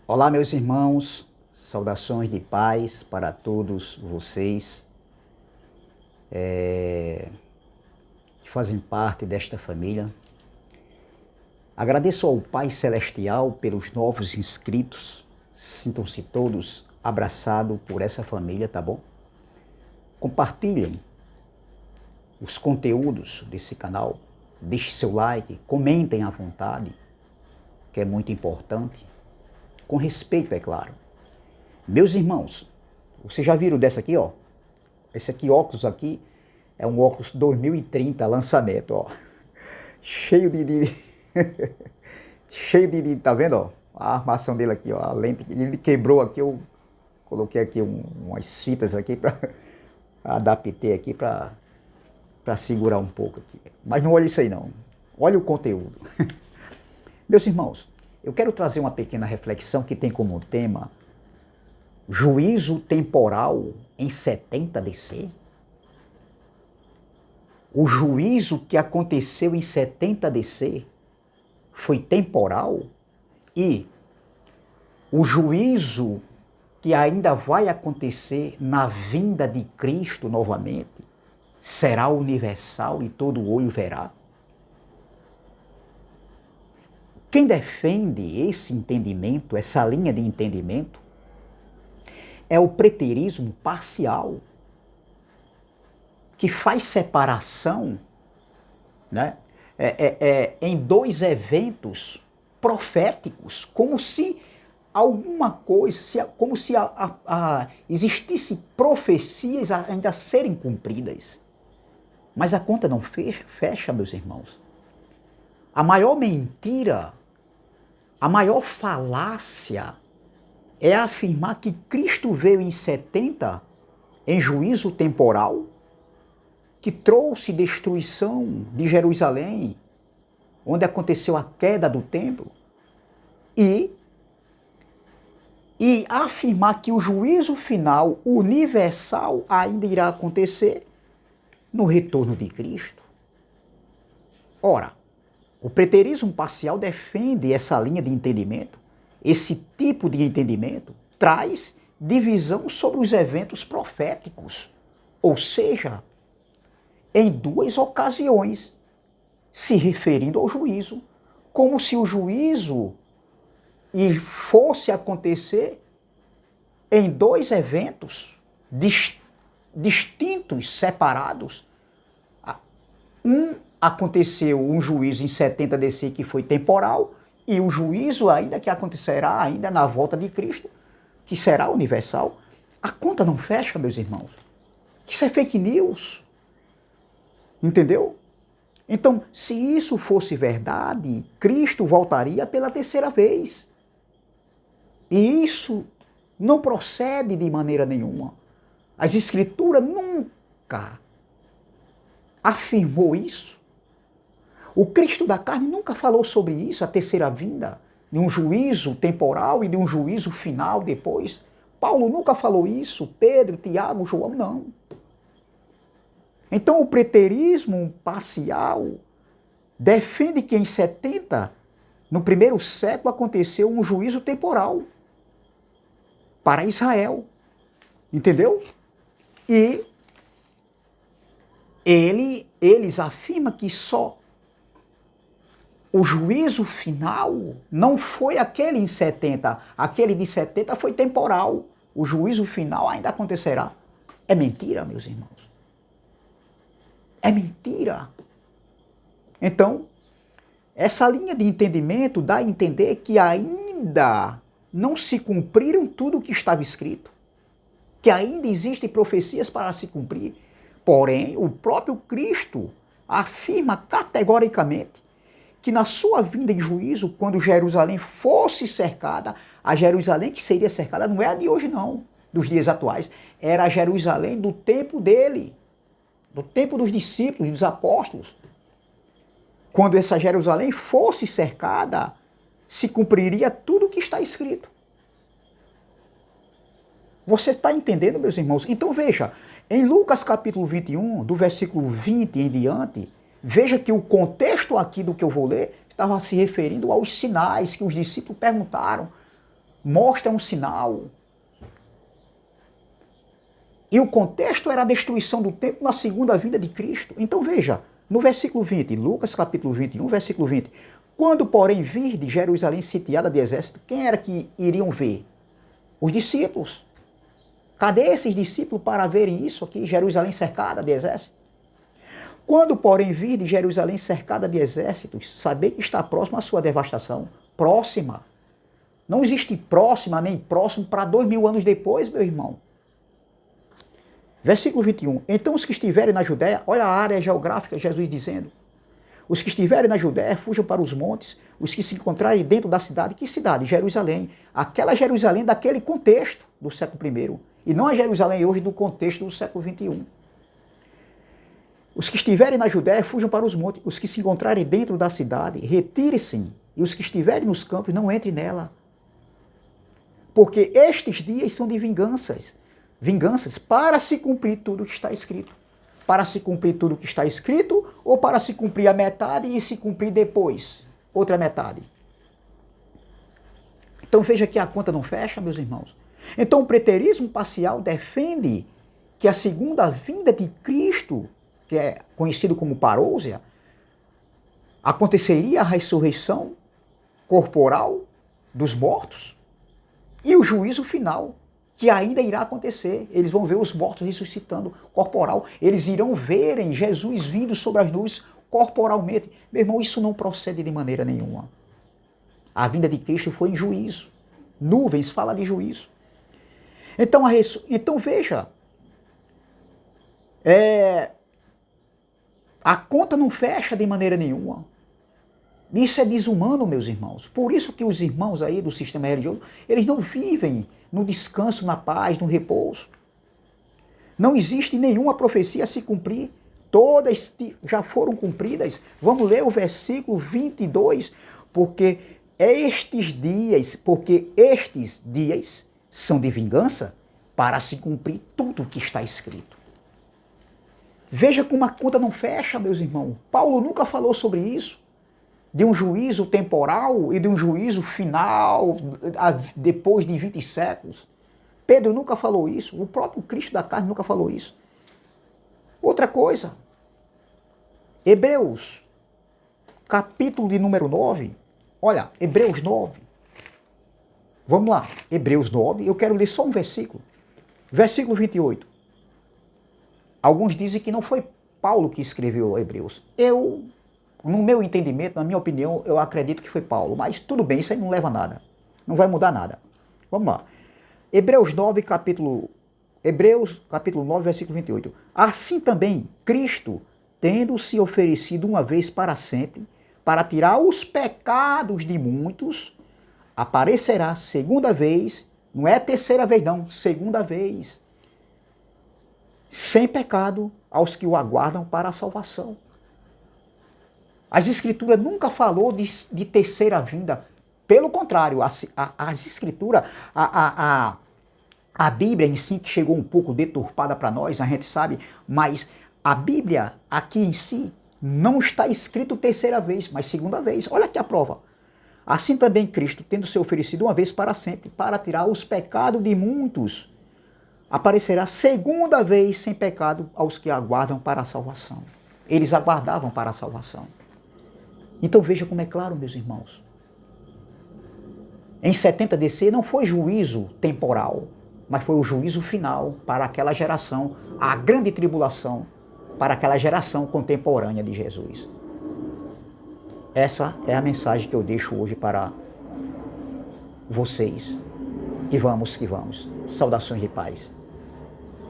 Olá, meus irmãos, saudações de paz para todos vocês que fazem parte desta família. Agradeço ao Pai Celestial pelos novos inscritos. Sintam-se todos abraçados por essa família, tá bom? Compartilhem os conteúdos desse canal, deixe seu like, comentem à vontade, que é muito importante. Com respeito, é claro. Meus irmãos, vocês já viram dessa aqui, ó? Esse aqui, óculos aqui, é um óculos 2030, lançamento, ó. Cheio de cheio de, tá vendo, ó? A armação dele aqui, ó, a lente, ele quebrou aqui, eu coloquei aqui umas fitas aqui para adaptei aqui para segurar um pouco aqui. Mas não olha isso aí não. Olha o conteúdo. Meus irmãos, eu quero trazer uma pequena reflexão que tem como tema juízo temporal em 70 DC. O juízo que aconteceu em 70 DC foi temporal e o juízo que ainda vai acontecer na vinda de Cristo novamente será universal e todo olho verá. Quem defende esse entendimento, essa linha de entendimento, é o preterismo parcial, que faz separação, né, em dois eventos proféticos, como se alguma coisa, como se existisse profecias ainda a serem cumpridas. Mas a conta não fecha, meus irmãos. A maior mentira, a maior falácia é afirmar que Cristo veio em 70 em juízo temporal, que trouxe destruição de Jerusalém, onde aconteceu a queda do templo, e afirmar que o juízo final universal ainda irá acontecer no retorno de Cristo. Ora, o preterismo parcial defende essa linha de entendimento. Esse tipo de entendimento traz divisão sobre os eventos proféticos, ou seja, em duas ocasiões, se referindo ao juízo, como se o juízo fosse acontecer em dois eventos distintos, separados. Aconteceu um juízo em 70 DC que foi temporal, e o juízo ainda que acontecerá ainda na volta de Cristo, que será universal. A conta não fecha, meus irmãos. Isso é fake news. Entendeu? Então, se isso fosse verdade, Cristo voltaria pela terceira vez. E isso não procede de maneira nenhuma. As Escrituras nunca afirmou isso. O Cristo da carne nunca falou sobre isso, a terceira vinda, de um juízo temporal e de um juízo final depois. Paulo nunca falou isso, Pedro, Tiago, João, não. Então o preterismo parcial defende que em 70, no primeiro século, aconteceu um juízo temporal para Israel. Entendeu? E eles afirmam que só o juízo final não foi aquele em 70. Aquele de 70 foi temporal. O juízo final ainda acontecerá. É mentira, meus irmãos. É mentira. Então, essa linha de entendimento dá a entender que ainda não se cumpriram tudo o que estava escrito. Que ainda existem profecias para se cumprir. Porém, o próprio Cristo afirma categoricamente que na sua vinda em juízo, quando Jerusalém fosse cercada, a Jerusalém que seria cercada não é a de hoje não, dos dias atuais, era a Jerusalém do tempo dele, do tempo dos discípulos, dos apóstolos. Quando essa Jerusalém fosse cercada, se cumpriria tudo o que está escrito. Você está entendendo, meus irmãos? Então veja, em Lucas capítulo 21, do versículo 20 em diante, veja que o contexto aqui do que eu vou ler estava se referindo aos sinais que os discípulos perguntaram mostra um sinal. E o contexto era a destruição do templo na segunda vinda de Cristo. Então veja, no versículo 20, Lucas capítulo 21, versículo 20. Quando, porém, vir de Jerusalém sitiada de exército, quem era que iriam ver? Os discípulos. Cadê esses discípulos para verem isso aqui, Jerusalém cercada de exército? Quando, porém, vir de Jerusalém cercada de exércitos, saber que está próxima a sua devastação. Próxima. Não existe próxima nem próximo para 2000 anos depois, meu irmão. Versículo 21. Então os que estiverem na Judéia, olha a área geográfica, Jesus dizendo. Os que estiverem na Judéia, fujam para os montes. Os que se encontrarem dentro da cidade, que cidade? Jerusalém. Aquela Jerusalém daquele contexto do século I. E não a Jerusalém hoje do contexto do século XXI. Os que estiverem na Judéia, fujam para os montes. Os que se encontrarem dentro da cidade, retirem-se. E os que estiverem nos campos, não entrem nela. Porque estes dias são de vinganças. Vinganças para se cumprir tudo o que está escrito. Para se cumprir tudo o que está escrito ou para se cumprir a metade e se cumprir depois outra metade. Então veja que a conta não fecha, meus irmãos. Então o preterismo parcial defende que a segunda vinda de Cristo, que é conhecido como parousia, aconteceria a ressurreição corporal dos mortos e o juízo final, que ainda irá acontecer. Eles vão ver os mortos ressuscitando corporal. Eles irão verem Jesus vindo sobre as nuvens corporalmente. Meu irmão, isso não procede de maneira nenhuma. A vinda de Cristo foi em juízo. Nuvens fala de juízo. Então veja, a conta não fecha de maneira nenhuma. Isso é desumano, meus irmãos. Por isso que os irmãos aí do sistema religioso, eles não vivem no descanso, na paz, no repouso. Não existe nenhuma profecia a se cumprir. Todas já foram cumpridas. Vamos ler o versículo 22. Porque estes dias são de vingança para se cumprir tudo o que está escrito. Veja como a conta não fecha, meus irmãos. Paulo nunca falou sobre isso. De um juízo temporal e de um juízo final depois de 20 séculos. Pedro nunca falou isso. O próprio Cristo da carne nunca falou isso. Outra coisa. Hebreus, capítulo de número 9. Olha, Hebreus 9. Vamos lá. Hebreus 9. Eu quero ler só um versículo. Versículo 28. Alguns dizem que não foi Paulo que escreveu Hebreus. No meu entendimento, na minha opinião, eu acredito que foi Paulo. Mas tudo bem, isso aí não leva a nada. Não vai mudar nada. Vamos lá. Hebreus 9, capítulo 9, versículo 28. Assim também, Cristo, tendo se oferecido uma vez para sempre, para tirar os pecados de muitos, aparecerá segunda vez, não é terceira vez não, segunda vez, sem pecado aos que o aguardam para a salvação. As Escrituras nunca falou de terceira vinda. Pelo contrário, as Escrituras, a Bíblia em si, que chegou um pouco deturpada para nós, a gente sabe, mas a Bíblia aqui em si não está escrito terceira vez, mas segunda vez. Olha aqui a prova. Assim também Cristo, tendo se oferecido uma vez para sempre, para tirar os pecados de muitos, aparecerá segunda vez sem pecado aos que aguardam para a salvação. Eles aguardavam para a salvação. Então veja como é claro, meus irmãos. Em 70 DC não foi juízo temporal, mas foi o juízo final para aquela geração, a grande tribulação, para aquela geração contemporânea de Jesus. Essa é a mensagem que eu deixo hoje para vocês. E vamos que vamos. Saudações de paz.